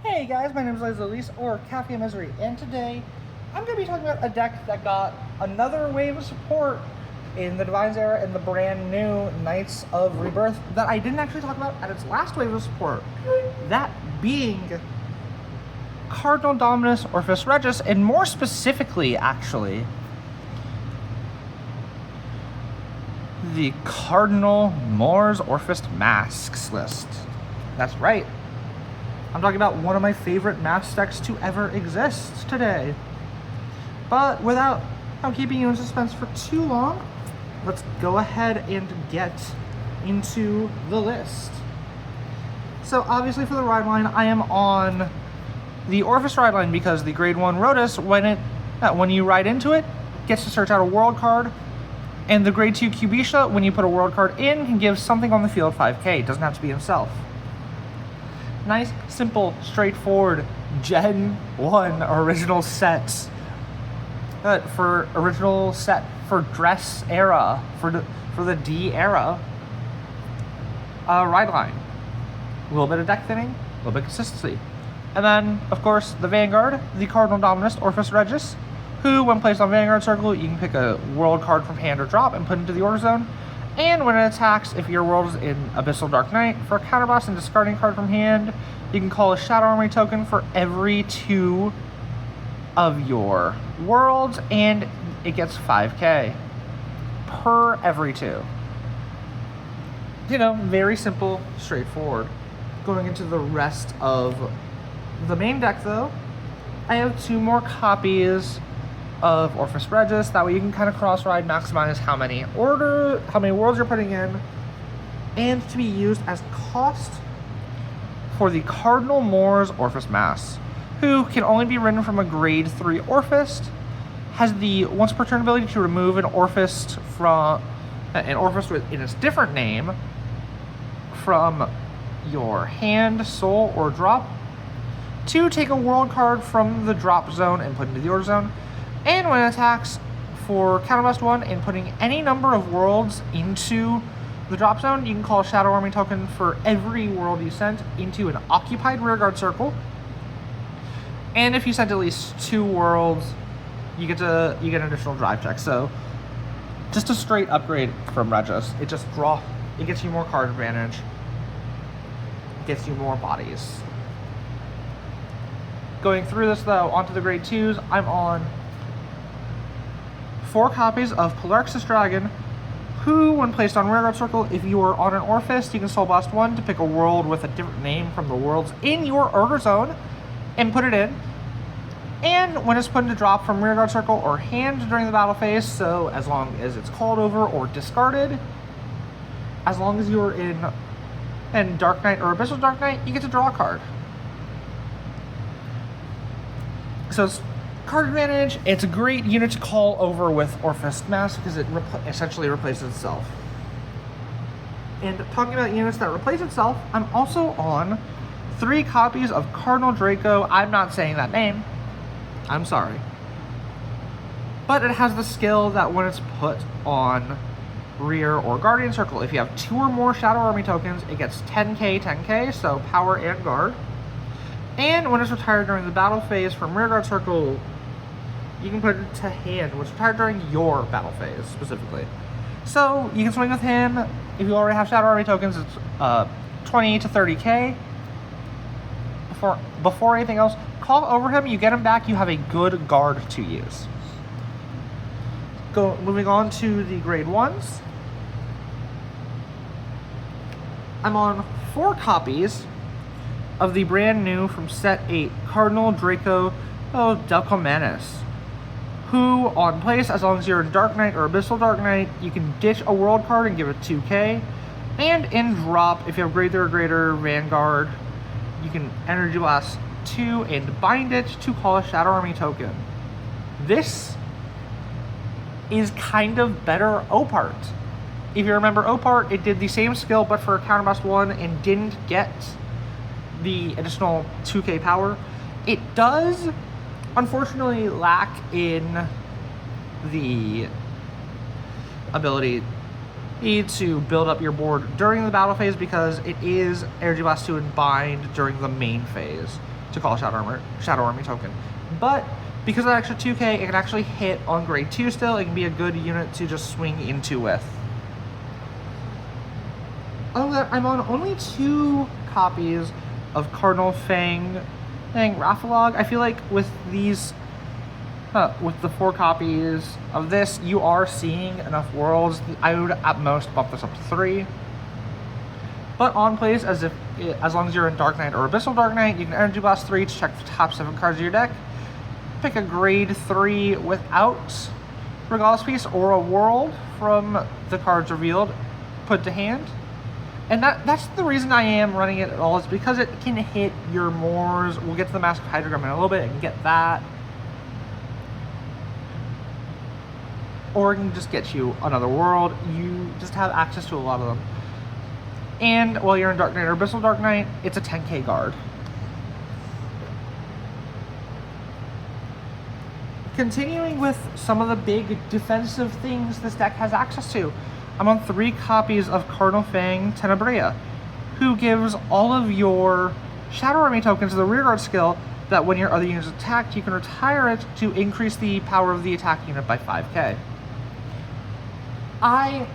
Hey guys, my name is Elise, or Cafe Misery, and today I'm going to be talking about a deck that got another wave of support in the Divines era and the brand new Knights of Rebirth that I didn't actually talk about at its last wave of support. That being Cardinal Dominus Orfist Regis, and more specifically, actually, the Cardinal Moors Orfist Masques list. That's right. I'm talking about one of my favorite Masque decks to ever exist today. But without keeping you in suspense for too long, let's go ahead and get into the list. So obviously for the ride line, I am on the Orfist ride line because the grade 1 Rotus, when you ride into it, gets to search out a world card, and the grade 2 Cubisha, when you put a world card in, can give something on the field 5k. It doesn't have to be himself. Nice, simple, straightforward Gen 1 original sets. For original set for dress era, for the D era ride line. A little bit of deck thinning, a little bit of consistency. And then, of course, the Vanguard, the Cardinal Dominus Orfist Regis, who, when placed on Vanguard Circle, you can pick a world card from hand or drop and put into the order zone. And when it attacks, if your world is in Abyssal Dark Knight, for a counterblast and discarding card from hand, you can call a Shadow Army token for every 2 of your worlds, and it gets 5k per every 2. You know, very simple, straightforward. Going into the rest of the main deck, though, I have 2 more copies of Orfist Regis. That way you can kind of cross-ride, maximize how many worlds you're putting in, and to be used as cost for the Cardinal Moors Orfist Masque, who can only be written from a grade 3 Orfist, has the once per turn ability to remove an Orfist in its different name from your hand, soul, or drop, to take a world card from the drop zone and put into the order zone. And when it attacks, for counterblast 1 and putting any number of worlds into the drop zone, you can call a Shadow Army token for every world you sent into an occupied rearguard circle. And if you sent at least 2 worlds, you get an additional drive check. So just a straight upgrade from Regis. It gets you more card advantage. It gets you more bodies. Going through this though, onto the grade 2s, I'm on 4 copies of Polarxis Dragon, who, when placed on rearguard circle, if you are on an Orfist, you can soul blast 1 to pick a world with a different name from the worlds in your order zone and put it in. And when it's put into drop from rearguard circle or hand during the battle phase, so as long as it's called over or discarded, as long as you're in Dark Knight or Abyssal Dark Knight, you get to draw a card. So it's card advantage. It's a great unit to call over with Orfist Masque because it essentially replaces itself. And talking about units that replace itself, I'm also on 3 copies of Cardinal Draco. I'm not saying that name. I'm sorry. But it has the skill that when it's put on rear or guardian circle, if you have 2 or more Shadow Army tokens, it gets 10k, so power and guard. And when it's retired during the battle phase from rearguard circle, you can put it to hand, which is retired during your battle phase, specifically. So, you can swing with him. If you already have Shadow Army tokens, it's 20 to 30k. Before anything else, call over him, you get him back, you have a good guard to use. Moving on to the grade 1s. I'm on 4 copies of the brand new from set 8, Cardinal Draco Delcomanis, who, on place, as long as you're in Dark Knight or Abyssal Dark Knight, you can ditch a world card and give it 2k. And in drop, if you have grade 3 or greater Vanguard, you can Energy Blast 2 and bind it to call a Shadow Army token. This is kind of better Opart. If you remember Opart, it did the same skill but for a counterblast 1 and didn't get the additional 2k power. It does unfortunately lack in the ability need to build up your board during the battle phase because it is Energy Blast 2 and Bind during the main phase to call Shadow Army token. But because of that extra 2k, it can actually hit on grade 2 still. It can be a good unit to just swing into with. Oh, I'm on only 2 copies of Cardinal Fang Raphalog. I feel like with these, with the 4 copies of this, you are seeing enough worlds. I would at most bump this up to 3. But on plays, as long as you're in Dark Knight or Abyssal Dark Knight, you can Energy Blast 3 to check the top 7 cards of your deck. Pick a grade 3 without Regalis Piece or a world from the cards revealed, put to hand. And that's the reason I am running it at all, is because it can hit your Moors. We'll get to the Masque Hydrogram in a little bit and get that. Or it can just get you another world. You just have access to a lot of them. And while you're in Dark Knight or Abyssal Dark Knight, it's a 10k guard. Continuing with some of the big defensive things this deck has access to, I'm on 3 copies of Cardinal Fang Tenebria, who gives all of your Shadow Army tokens the rearguard skill that when your other unit is attacked, you can retire it to increase the power of the attack unit by 5k. I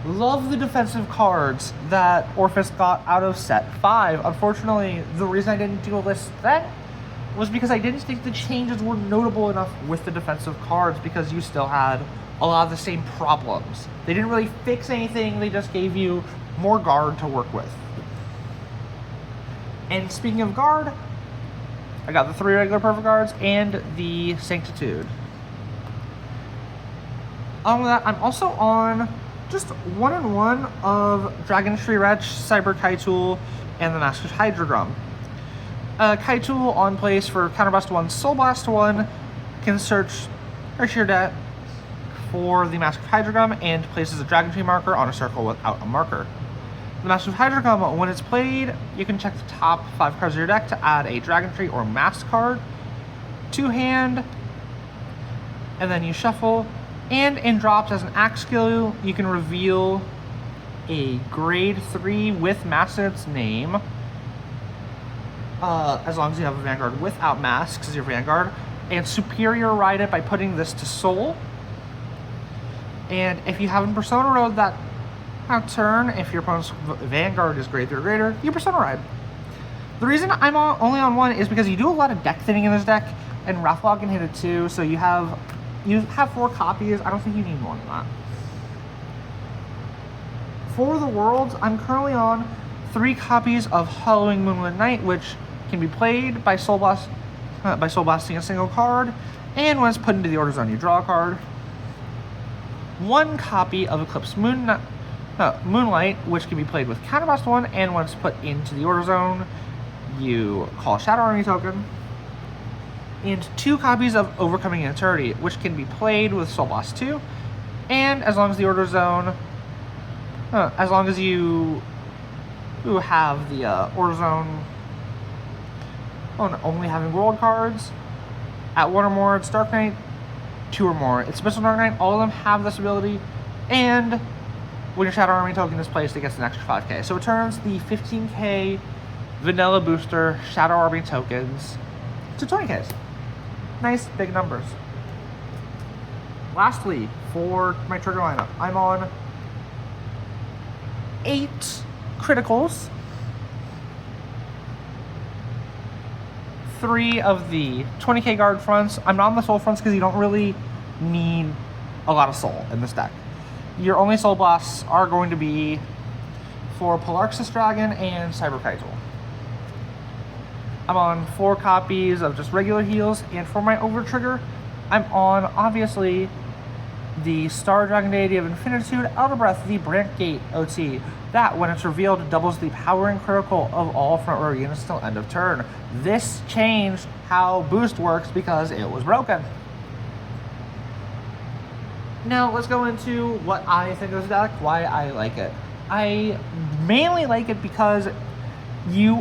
love the defensive cards that Orfist got out of set 5. Unfortunately, the reason I didn't do a list then was because I didn't think the changes were notable enough with the defensive cards, because you still had a lot of the same problems. They didn't really fix anything, they just gave you more guard to work with. And speaking of guard, I got the 3 regular perfect guards and the Sanctitude. Along with that, I'm also on just 1-on-1 of Dragon Tree Wretch, Cyber Kaitool, and the Masque Hydrodrum. Kaitool on place for Counterblast 1, Soul Blast 1, can search your deck for the Masque Hydrodrum and places a Dragon Tree marker on a circle without a marker. The Masque Hydrodrum, when it's played, you can check the top 5 cards of your deck to add a Dragon Tree or Masque card to hand, and then you shuffle. And in drops as an axe skill, you can reveal a grade 3 with Masque's name, as long as you have a Vanguard without Masques as your Vanguard, and superior ride it by putting this to Soul. And if you haven't Persona Road that turn, if your opponent's Vanguard is grade 3 or greater, you Persona Ride. The reason I'm only on 1 is because you do a lot of deck thinning in this deck, and Raphalog can hit it too, so you have 4 copies. I don't think you need more than that. For the worlds, I'm currently on 3 copies of Hallowing Moonlit Night, which can be played by Soul Blasting a single card, and when it's put into the order zone, you draw a card. 1 copy of Eclipse Moonlight, which can be played with Counterblast 1, and when it's put into the order zone, you call Shadow Army token. And 2 copies of Overcoming Eternity, which can be played with Soul Blast 2, and as long as the order zone, as long as you have the order zone only having world cards, at 1 or more it's Dark Knight, 2 or more it's Abyssal Dark Knight. All of them have this ability, and when your Shadow Army token is placed, it gets an extra 5k. So it turns the 15k vanilla booster Shadow Army tokens to 20ks. Nice big numbers. Lastly, for my trigger lineup, I'm on 8 criticals, 3 of the 20k guard fronts. I'm not on the soul fronts because you don't really need a lot of soul in this deck. Your only soul blasts are going to be for Polarxis Dragon and Cyber Kaitool. I'm on 4 copies of just regular heals, and for my over trigger, I'm on, obviously, the Star Dragon Deity of Infinitude, Elder Breath, the Brant Gate OT. That, when it's revealed, doubles the power and critical of all front row units till end of turn. This changed how boost works because it was broken. Now, let's go into what I think of this deck, why I like it. I mainly like it because you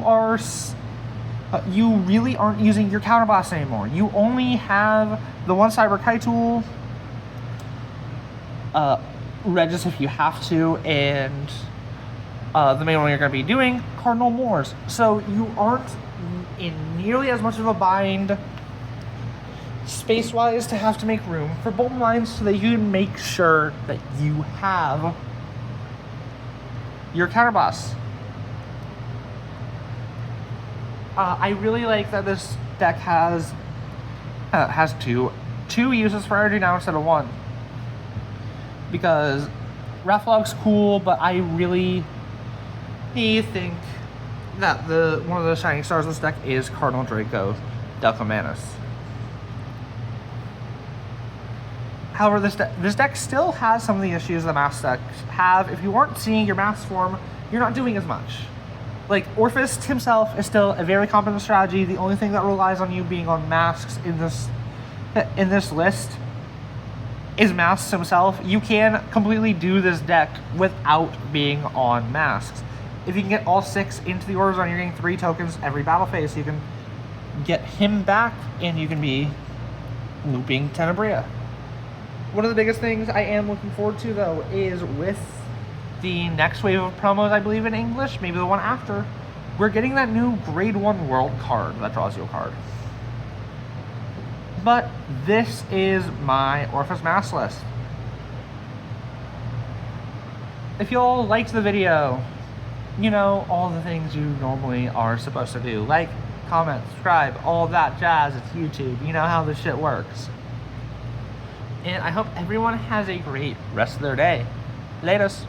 really aren't using your counterblast anymore. You only have the 1 Cyber Kaitool Regis if you have to, and the main one you're going to be doing, Cardinal Moors. So you aren't in nearly as much of a bind space-wise to have to make room for bolton lines, so that you can make sure that you have your counterblast. I really like that this deck has two uses for energy now instead of one, because Reflug's cool, but I really think that one of the shining stars of this deck is Cardinal Draco Delcomanus. However, this deck still has some of the issues the Masque decks have. If you aren't seeing your Masque form, you're not doing as much. Like, Orfist himself is still a very competent strategy. The only thing that relies on you being on Masques in this list is Masques himself. You can completely do this deck without being on Masques. If you can get all 6 into the Order Zone, you're getting 3 tokens every battle phase. So you can get him back, and you can be looping Tenebria. One of the biggest things I am looking forward to, though, is with the next wave of promos, I believe in English, maybe the one after, we're getting that new Grade 1 World card that draws you a card. But this is my Orfist Masque list. If y'all liked the video, you know, all the things you normally are supposed to do. Like, comment, subscribe, all that jazz. It's YouTube. You know how this shit works. And I hope everyone has a great rest of their day. Latest.